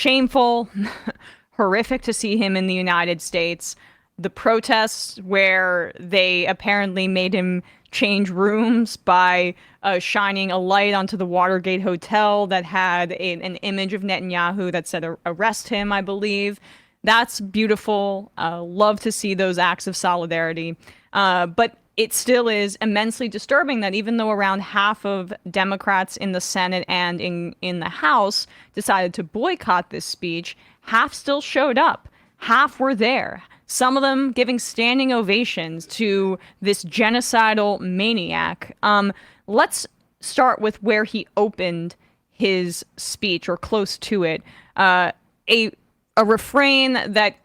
shameful, horrific to see him in the United States. The protests where they apparently made him change rooms by shining a light onto the Watergate Hotel that had an image of Netanyahu that said arrest him, I believe. That's beautiful. Love to see those acts of solidarity. But it still is immensely disturbing that even though around half of Democrats in the Senate and in the House decided to boycott this speech, half still showed up. Half were there. Some of them giving standing ovations to this genocidal maniac. Let's start with where he opened his speech, or close to it. A refrain that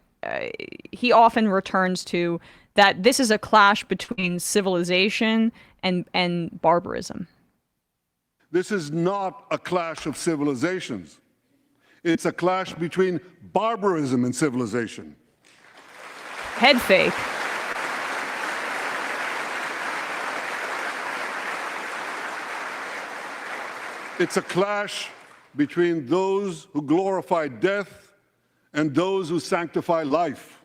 he often returns to, that this is a clash between civilization and barbarism. This is not a clash of civilizations. It's a clash between barbarism and civilization. Head fake. It's a clash between those who glorify death and those who sanctify life.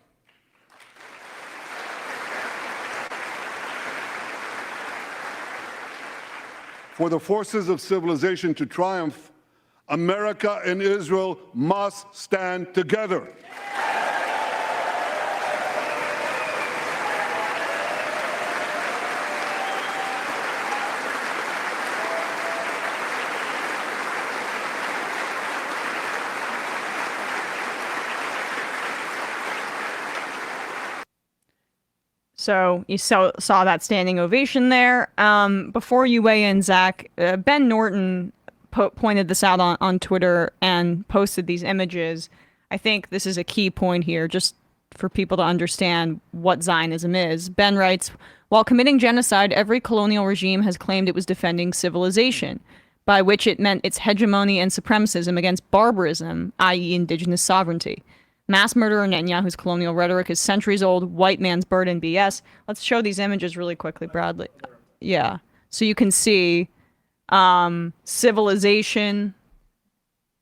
For the forces of civilization to triumph, America and Israel must stand together. So you saw that standing ovation there. Before you weigh in, Zach, Ben Norton pointed this out on Twitter and posted these images. I think this is a key point here, just for people to understand what Zionism is. Ben writes, while committing genocide, every colonial regime has claimed it was defending civilization, by which it meant its hegemony and supremacism against barbarism, i.e. indigenous sovereignty. Mass murderer Netanyahu's colonial rhetoric is centuries-old, white man's burden BS. Let's show these images really quickly, Bradley. Yeah. So you can see civilization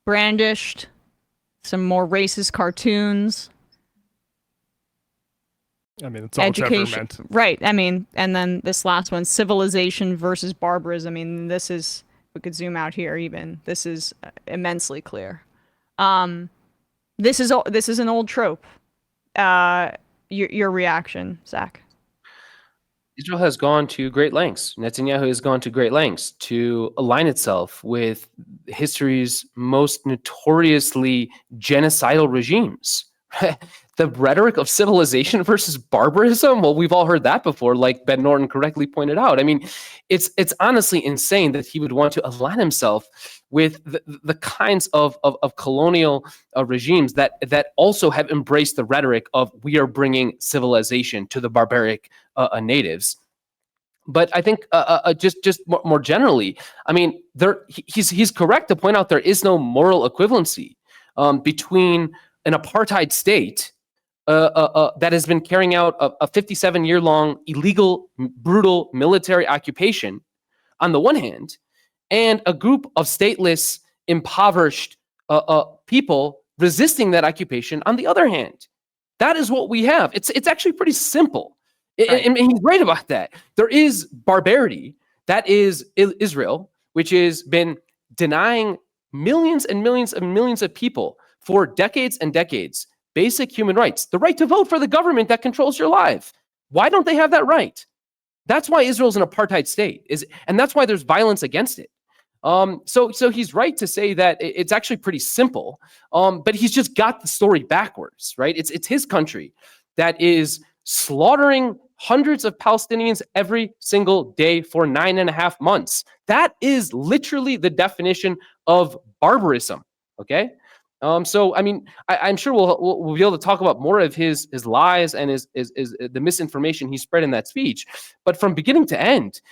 brandished, some more racist cartoons. I mean, it's all education. It's ever meant. Right. I mean, and then this last one, civilization versus barbarism. I mean, this is, we could zoom out here even. This is immensely clear. This is an old trope. Your reaction, Zach? Israel has gone to great lengths. Netanyahu has gone to great lengths to align itself with history's most notoriously genocidal regimes. The rhetoric of civilization versus barbarism, well, we've all heard that before, like Ben Norton correctly pointed out. I mean, it's honestly insane that he would want to align himself with the kinds of colonial regimes that also have embraced the rhetoric of we are bringing civilization to the barbaric natives. But I think just more generally, I mean, he's correct to point out there is no moral equivalency between an apartheid state that has been carrying out a 57-year-long illegal, brutal military occupation on the one hand, and a group of stateless, impoverished people resisting that occupation on the other hand. That is what we have. It's actually pretty simple. Right. And he's right about that. There is barbarity. That is Israel, which has been denying millions and millions and millions of people for decades and decades basic human rights, the right to vote for the government that controls your life. Why don't they have that right? That's why Israel's an apartheid state, and that's why there's violence against it. So he's right to say that it's actually pretty simple, but he's just got the story backwards, right? It's his country that is slaughtering hundreds of Palestinians every single day for 9.5 months. That is literally the definition of barbarism, okay? So I mean, I'm sure we'll be able to talk about more of his lies and his the misinformation he spread in that speech. But from beginning to end,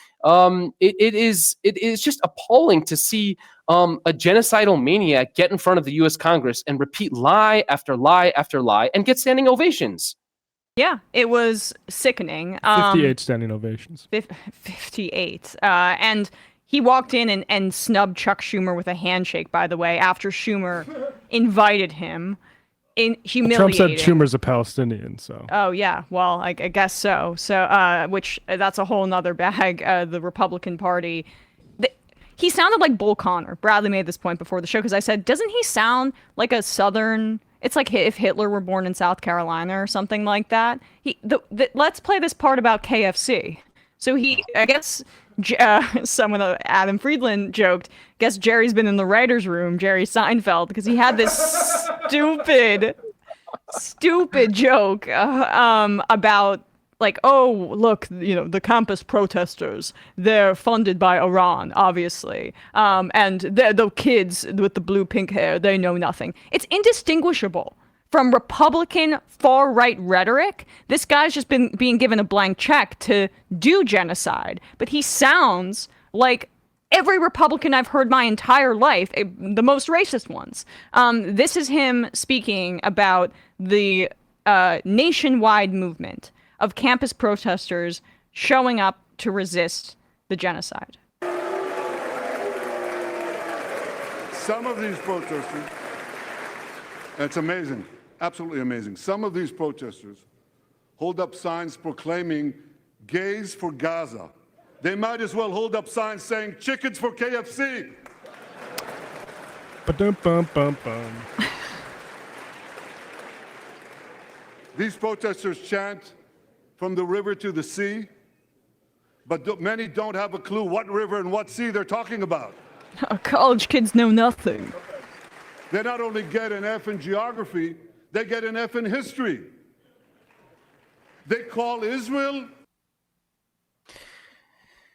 it is just appalling to see a genocidal maniac get in front of the U.S. Congress and repeat lie after lie after lie and get standing ovations. Yeah, it was sickening. 58 standing ovations. 58, and He walked in and snubbed Chuck Schumer with a handshake, by the way, after Schumer invited him. Trump said Humiliating. Schumer's a Palestinian, so. Oh yeah, well, I guess so. So, which that's a whole nother bag. The Republican Party. He sounded like Bull Connor. Bradley made this point before the show because I said, doesn't he sound like a Southern? It's like if Hitler were born in South Carolina or something like that. Let's play this part about KFC. So I guess someone, Adam Friedland joked, guess Jerry's been in the writer's room, Jerry Seinfeld, because he had this stupid joke about like, oh, look, the campus protesters, they're funded by Iran, obviously. And the kids with the blue-pink hair, they know nothing. It's indistinguishable from Republican far-right rhetoric. This guy's just been being given a blank check to do genocide. But he sounds like every Republican I've heard my entire life, the most racist ones. This is him speaking about the nationwide movement of campus protesters showing up to resist the genocide. Some of these protesters, it's amazing, absolutely amazing. Some of these protesters hold up signs proclaiming gays for Gaza. They might as well hold up signs saying chickens for KFC. Ba-dum-bum-bum-bum. These protesters chant from the river to the sea, but many don't have a clue what river and what sea they're talking about. College kids know nothing. They not only get an F in geography, they get an F in history. They call Israel.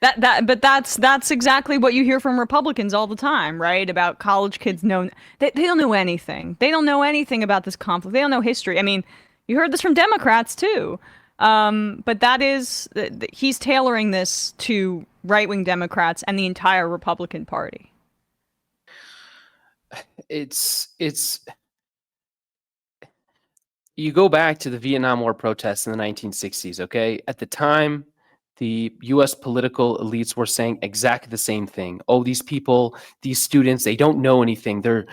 But that's exactly what you hear from Republicans all the time, right? About college kids they don't know anything. They don't know anything about this conflict. They don't know history. I mean, you heard this from Democrats too. But he's tailoring this to right-wing Democrats and the entire Republican Party. It's you go back to the Vietnam War protests in the 1960s, okay? At the time, the US political elites were saying exactly the same thing. Oh, these people, these students, they don't know anything. They're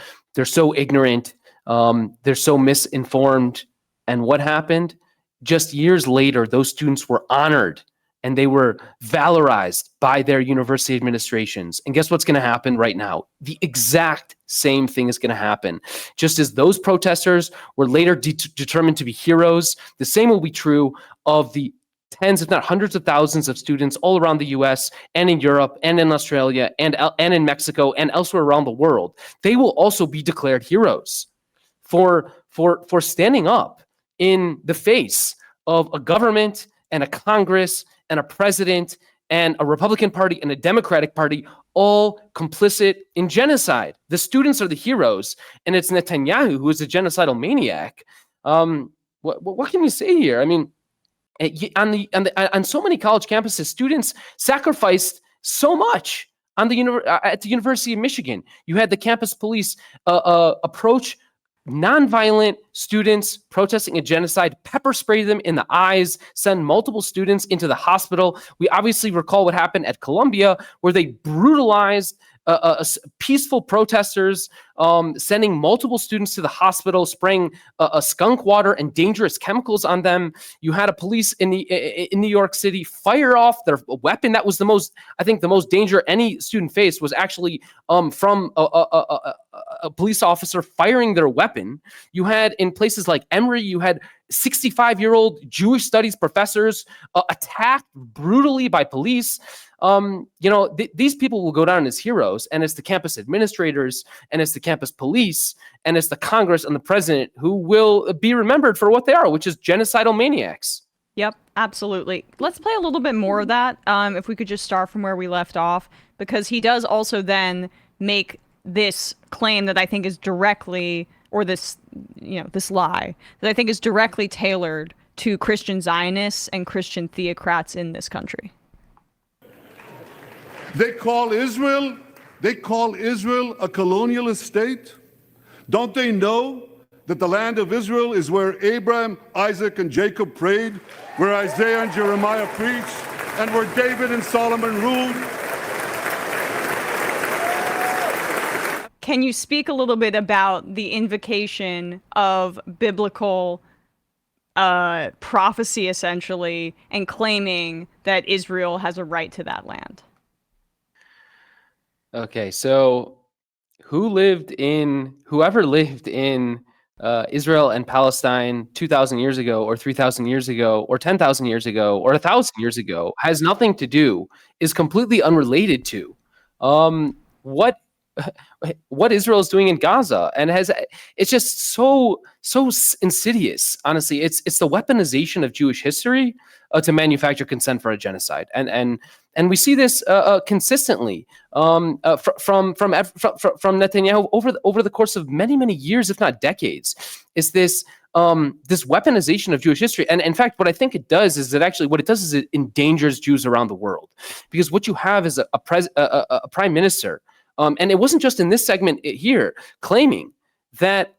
so ignorant. They're so misinformed. And what happened? Just years later, those students were honored and they were valorized by their university administrations. And guess what's going to happen right now? The exact same thing is going to happen. Just as those protesters were later determined to be heroes, the same will be true of the tens, if not hundreds of thousands of students all around the US and in Europe and in Australia and in Mexico and elsewhere around the world. They will also be declared heroes for standing up in the face of a government and a Congress and a president and a Republican Party and a Democratic Party all complicit in genocide. The students are the heroes, and it's Netanyahu who is a genocidal maniac. What can you say here? I mean, on so many college campuses, students sacrificed so much at the University of Michigan. You had the campus police approach nonviolent students protesting a genocide, pepper spray them in the eyes, send multiple students into the hospital. We obviously recall what happened at Columbia, where they brutalized peaceful protesters, sending multiple students to the hospital, spraying skunk water and dangerous chemicals on them. You had a police in New York City fire off their weapon. That was the most danger any student faced was actually from a police officer firing their weapon. You had in places like Emory, you had 65-year-old Jewish studies professors attacked brutally by police. These people will go down as heroes, and it's the campus administrators, and it's the campus police, and it's the Congress and the president who will be remembered for what they are, which is genocidal maniacs. Yep, absolutely. Let's play a little bit more of that, if we could just start from where we left off, because he does also then make this claim that I think is directly, or this lie, that I think is directly tailored to Christian Zionists and Christian theocrats in this country. They call Israel a colonialist state. Don't they know that the land of Israel is where Abraham, Isaac, and Jacob prayed, where Isaiah and Jeremiah preached, and where David and Solomon ruled? can you speak a little bit about the invocation of biblical prophecy, essentially, and claiming that Israel has a right to that land? Okay, so whoever lived in Israel and Palestine 2,000 years ago, or 3,000 years ago, or 10,000 years ago, or 1,000 years ago has nothing to do, is completely unrelated to what what Israel is doing in Gaza, and it's just so insidious. Honestly, it's the weaponization of Jewish history to manufacture consent for a genocide, and we see this consistently from Netanyahu over the course of many years, if not decades. Is this this weaponization of Jewish history? And in fact, what I think it does is it endangers Jews around the world, because what you have is a prime minister. And it wasn't just in this segment here, claiming that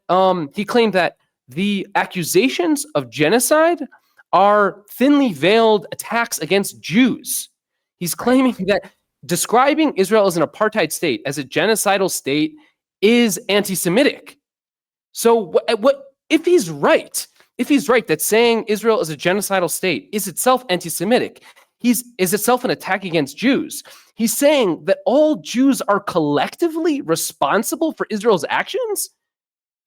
he claimed that the accusations of genocide are thinly veiled attacks against Jews. He's claiming that describing Israel as an apartheid state, as a genocidal state, is anti-Semitic. So what if he's right? If he's right that saying Israel is a genocidal state is itself anti-Semitic, is itself an attack against Jews. He's saying that all Jews are collectively responsible for Israel's actions?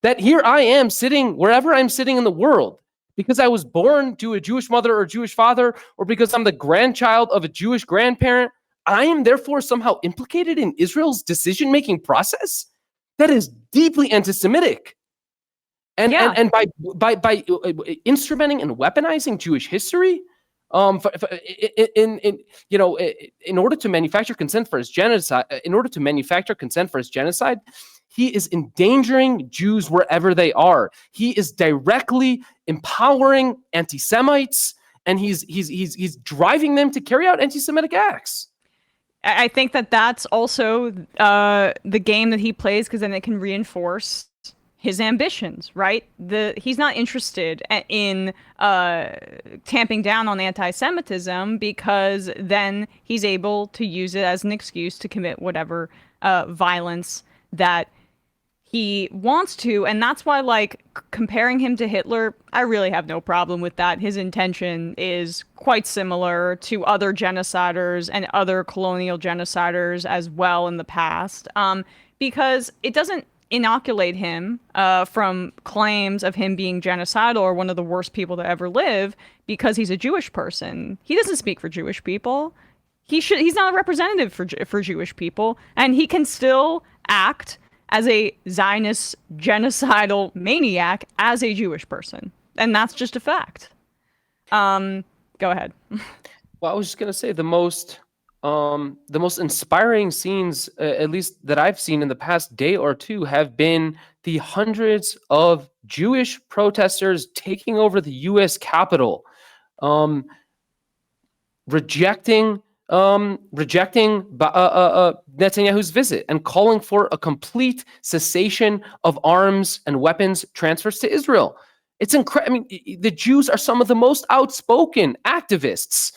That here I am sitting wherever I'm sitting in the world because I was born to a Jewish mother or Jewish father, or because I'm the grandchild of a Jewish grandparent, I am therefore somehow implicated in Israel's decision-making process? That is deeply anti-Semitic. And by instrumenting and weaponizing Jewish history, in order to manufacture consent for his genocide, he is endangering Jews wherever they are. He is directly empowering anti-Semites, and he's driving them to carry out anti-Semitic acts. I think that that's also the game that he plays, because then it can reinforce his ambitions, right? He's not interested in tamping down on anti-Semitism, because then he's able to use it as an excuse to commit whatever violence that he wants to. And that's why, like, comparing him to Hitler, I really have no problem with that. His intention is quite similar to other genociders and other colonial genociders as well in the past, because it doesn't inoculate him from claims of him being genocidal or one of the worst people to ever live because he's a Jewish person. He doesn't speak for Jewish people. He's not a representative for Jewish people, and he can still act as a Zionist genocidal maniac as a Jewish person, and that's just a fact. Go ahead. Well, I was just gonna say the most inspiring scenes, at least that I've seen in the past day or two, have been the hundreds of Jewish protesters taking over the U.S. Capitol, rejecting Netanyahu's visit and calling for a complete cessation of arms and weapons transfers to Israel. It's incredible. I mean, the Jews are some of the most outspoken activists,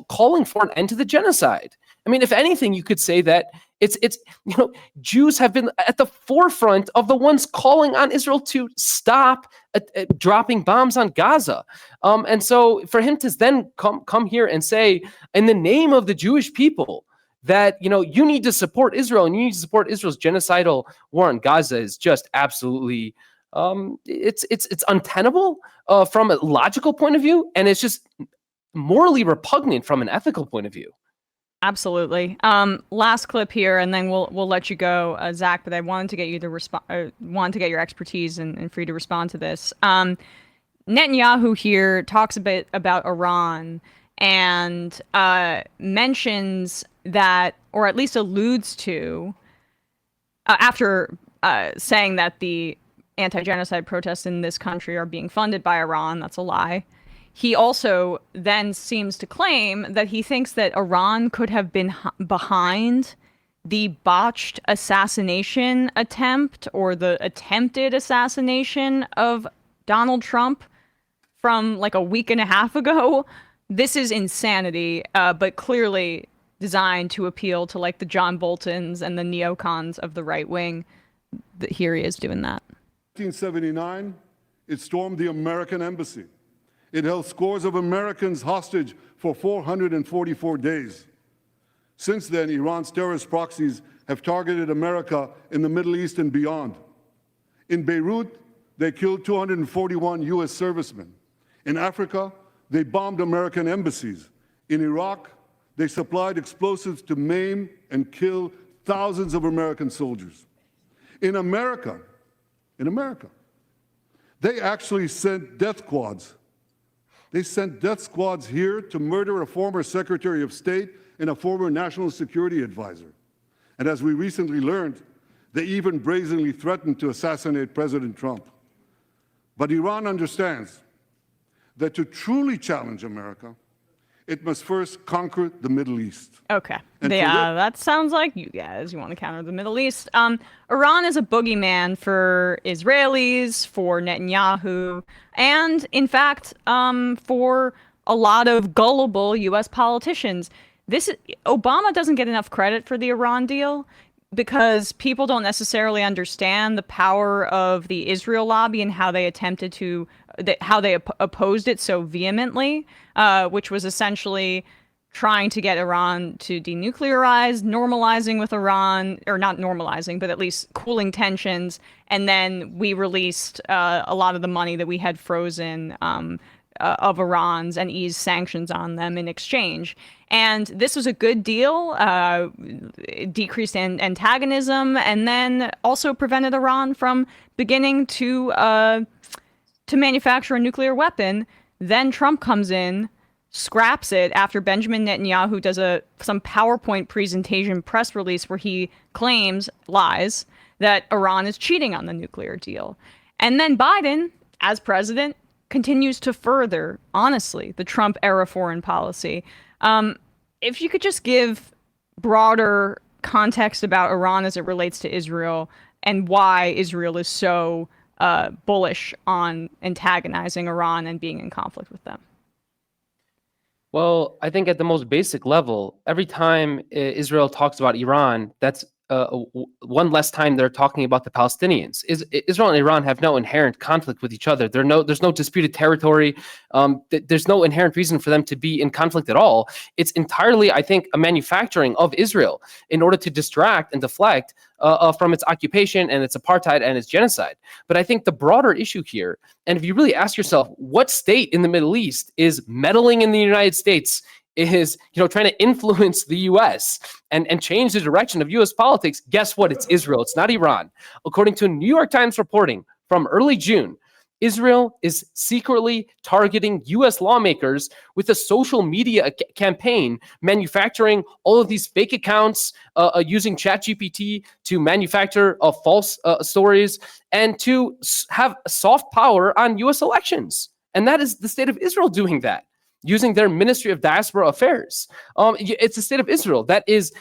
calling for an end to the genocide. I mean, if anything, you could say that it's Jews have been at the forefront of the ones calling on Israel to stop dropping bombs on Gaza. And so for him to then come here and say, in the name of the Jewish people, that you need to support Israel and you need to support Israel's genocidal war on Gaza, is just absolutely it's untenable from a logical point of view, and it's just morally repugnant from an ethical point of view. Absolutely. Last clip here, and then we'll let you go, Zach. But I wanted to get you to wanted to get your expertise and for you to respond to this. Netanyahu here talks a bit about Iran and mentions that, or at least alludes to, after saying that the anti-genocide protests in this country are being funded by Iran. That's a lie. He also then seems to claim that he thinks that Iran could have been behind the botched assassination attempt, or the attempted assassination of Donald Trump from like a week and a half ago. This is insanity, but clearly designed to appeal to like the John Boltons and the neocons of the right wing. Here he is doing that. 1979, it stormed the American embassy. It held scores of Americans hostage for 444 days. Since then, Iran's terrorist proxies have targeted America in the Middle East and beyond. In Beirut, they killed 241 U.S. servicemen. In Africa, they bombed American embassies. In Iraq, they supplied explosives to maim and kill thousands of American soldiers. In America, they actually sent death squads. They sent death squads here to murder a former Secretary of State and a former National Security Advisor. And as we recently learned, they even brazenly threatened to assassinate President Trump. But Iran understands that to truly challenge America, it must first conquer the Middle East. Okay. And Yeah, that sounds like you guys. You want to counter the Middle East. Iran is a boogeyman for Israelis, for Netanyahu, and in fact, for a lot of gullible U.S. politicians. Obama doesn't get enough credit for the Iran deal because people don't necessarily understand the power of the Israel lobby and how they opposed it so vehemently, which was essentially trying to get Iran to denuclearize, normalizing with Iran, or not normalizing, but at least cooling tensions. And then we released a lot of the money that we had frozen of Iran's and eased sanctions on them in exchange. And this was a good deal, decreased antagonism, and then also prevented Iran from beginning to manufacture a nuclear weapon. Then Trump comes in, scraps it after Benjamin Netanyahu does some PowerPoint presentation press release where he lies, that Iran is cheating on the nuclear deal. And then Biden, as president, continues to further, honestly, the Trump era foreign policy. If you could just give broader context about Iran as it relates to Israel and why Israel is so bullish on antagonizing Iran and being in conflict with them. Well, I think at the most basic level, every time Israel talks about Iran, that's one less time they're talking about the Palestinians. Israel and Iran have no inherent conflict with each other. There's no disputed territory. There's no inherent reason for them to be in conflict at all. It's entirely, I think, a manufacturing of Israel in order to distract and deflect from its occupation and its apartheid and its genocide. But I think the broader issue here, and if you really ask yourself, what state in the Middle East is meddling in the United States, is trying to influence the U.S. and change the direction of U.S. politics, guess what? It's Israel. It's not Iran. According to New York Times reporting from early June, Israel is secretly targeting U.S. lawmakers with a social media campaign, manufacturing all of these fake accounts, using ChatGPT to manufacture false stories, and to have soft power on U.S. elections. And that is the state of Israel doing that, using their Ministry of Diaspora Affairs. It's the state of Israel that is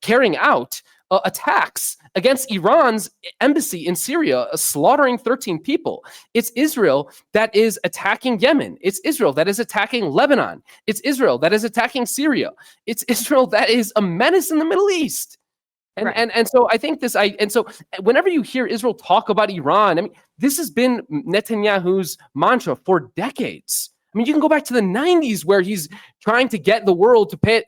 carrying out attacks against Iran's embassy in Syria, slaughtering 13 people. It's Israel that is attacking Yemen. It's Israel that is attacking Lebanon. It's Israel that is attacking Syria. It's Israel that is a menace in the Middle East. And, Right. and so I think so whenever you hear Israel talk about Iran, I mean, this has been Netanyahu's mantra for decades. I mean, you can go back to the 90s where he's trying to get the world to pay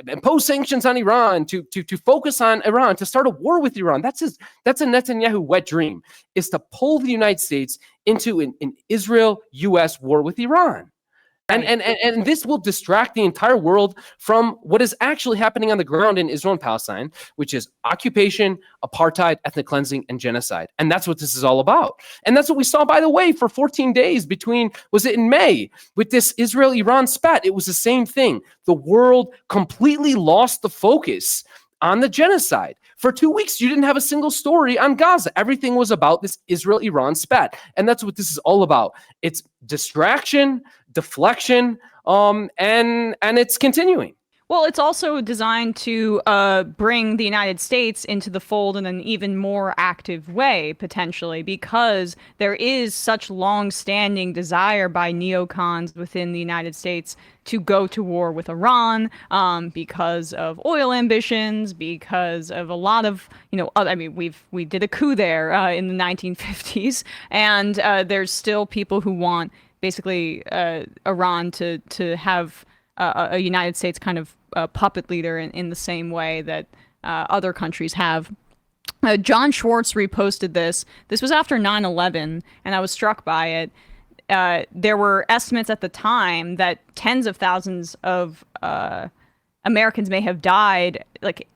impose sanctions on Iran, to focus on Iran, to start a war with Iran. That's a Netanyahu wet dream, is to pull the United States into an Israel-U.S. war with Iran. And this will distract the entire world from what is actually happening on the ground in Israel and Palestine, which is occupation, apartheid, ethnic cleansing, and genocide. And that's what this is all about. And that's what we saw, by the way, for 14 days was it in May, with this Israel-Iran spat. It was the same thing. The world completely lost the focus on the genocide. For 2 weeks, you didn't have a single story on Gaza. Everything was about this Israel-Iran spat. And that's what this is all about. It's distraction, deflection, and it's continuing. Well, it's also designed to bring the United States into the fold in an even more active way, potentially, because there is such long-standing desire by neocons within the United States to go to war with Iran, because of oil ambitions, because of a lot of, I mean, we did a coup there in the 1950s, and there's still people who want basically Iran to have a United States kind of puppet leader in the same way that other countries have. John Schwartz reposted this. This was after 9/11, and I was struck by it. There were estimates at the time that tens of thousands of Americans may have died, like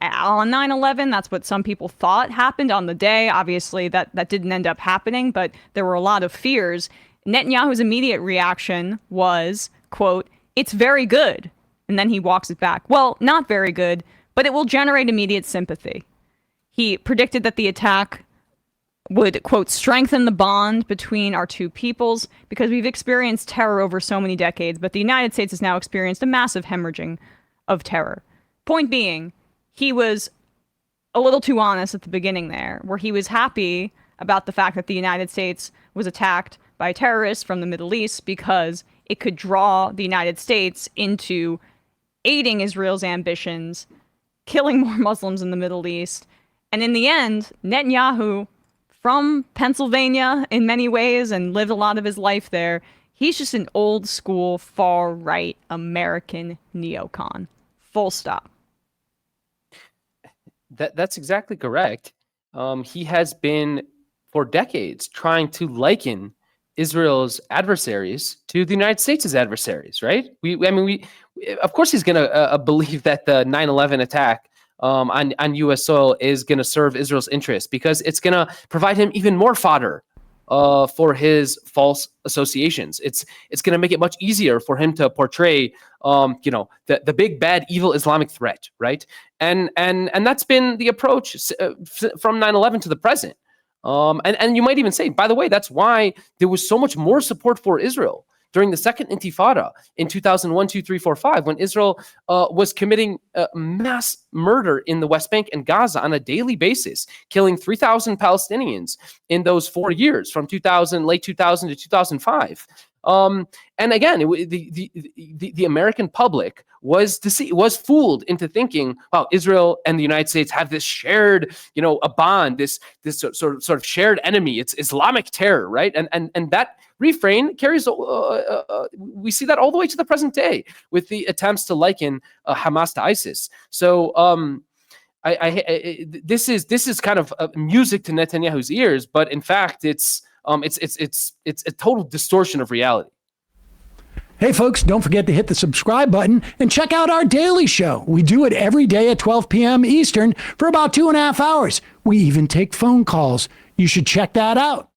on 9/11. That's what some people thought happened on the day. Obviously, that didn't end up happening, but there were a lot of fears. Netanyahu's immediate reaction was, quote, "It's very good." And then he walks it back. Well, not very good, but it will generate immediate sympathy. He predicted that the attack would, quote, "strengthen the bond between our two peoples because we've experienced terror over so many decades, but the United States has now experienced a massive hemorrhaging of terror." Point being, he was a little too honest at the beginning there, where he was happy about the fact that the United States was attacked by terrorists from the Middle East because it could draw the United States into aiding Israel's ambitions, killing more Muslims in the Middle East. And in the end, Netanyahu, from Pennsylvania in many ways and lived a lot of his life there, he's just an old school far-right American neocon. Full stop. That's exactly correct. He has been, for decades, trying to liken Israel's adversaries to the United States' adversaries, right? We of course, he's going to believe that the 9/11 attack on U.S. soil is going to serve Israel's interests because it's going to provide him even more fodder for his false associations. It's going to make it much easier for him to portray, the big bad evil Islamic threat, right? And that's been the approach from 9/11 to the present. And you might even say, by the way, that's why there was so much more support for Israel during the second Intifada in 2001, 2, 3, 4, 5, when Israel was committing mass murder in the West Bank and Gaza on a daily basis, killing 3,000 Palestinians in those 4 years from late 2000 to 2005. And again, the American public was fooled into thinking, wow, Israel and the United States have this shared, a bond, this sort of shared enemy. It's Islamic terror, right? And that refrain carries. We see that all the way to the present day with the attempts to liken Hamas to ISIS. So this is kind of music to Netanyahu's ears, but in fact, it's a total distortion of reality. Hey folks, don't forget to hit the subscribe button and check out our daily show. We do it every day at 12 p.m. Eastern for about 2.5 hours. We even take phone calls. You should check that out.